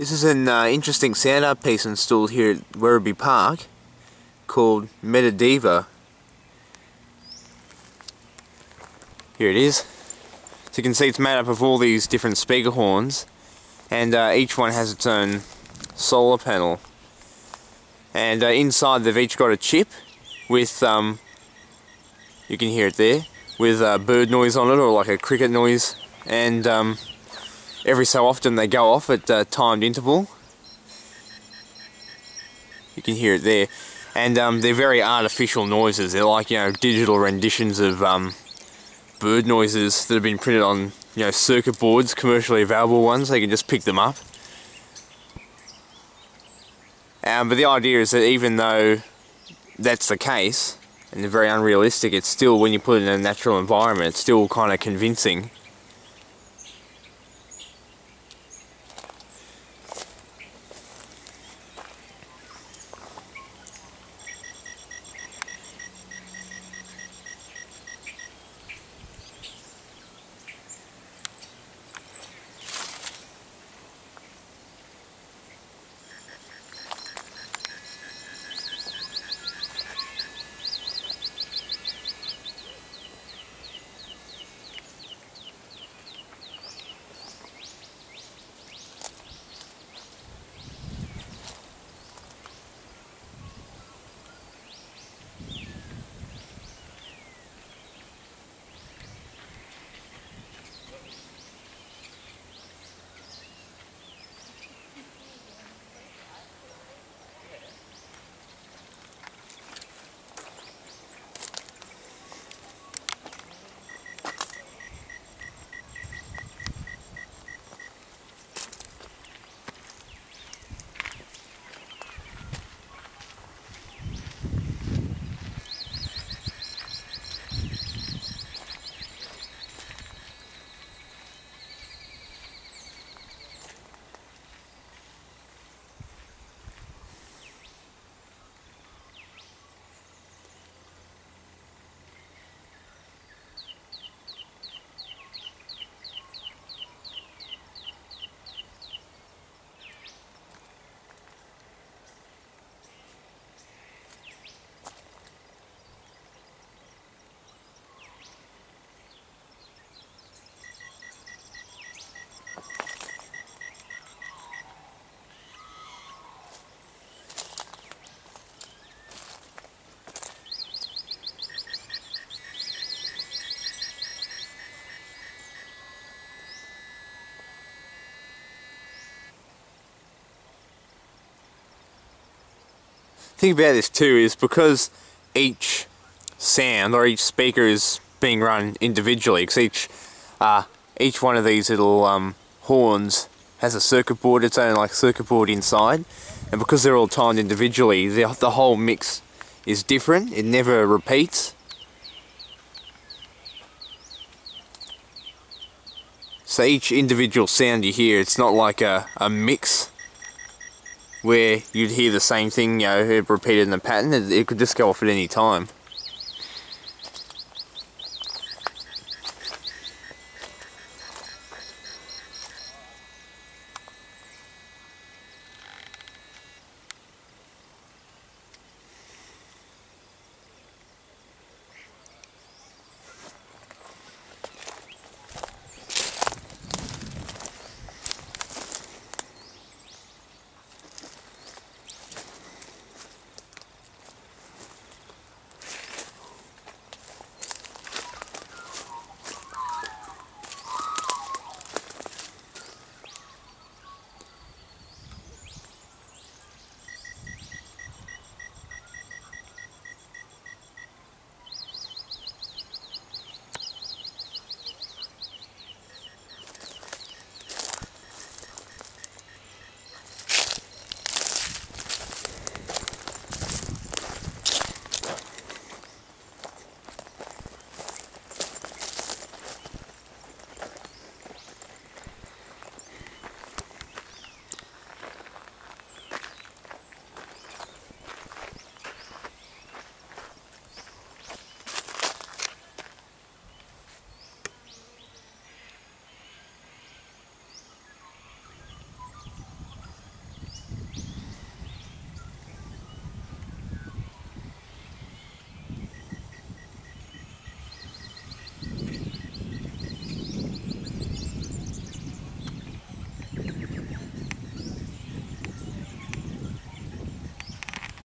This is an interesting sound art piece installed here at Werribee Park called Meta Diva. Here it is. So you can see it's made up of all these different speaker horns, and each one has its own solar panel. And inside they've each got a chip with, you can hear it there, with bird noise on it, or like a cricket noise, and every so often they go off at a timed interval. You can hear it there. And they're very artificial noises. They're like, digital renditions of bird noises that have been printed on, circuit boards, commercially available ones. They can just pick them up. But the idea is that even though that's the case, and they're very unrealistic, it's still, when you put it in a natural environment, it's still kind of convincing. The thing about this too is, because each sound or each speaker is being run individually, because each one of these little horns has a circuit board, its own circuit board inside, and because they're all timed individually, the whole mix is different. It never repeats. So each individual sound you hear, it's not like a mix where you'd hear the same thing, repeated in a pattern. It could just go off at any time.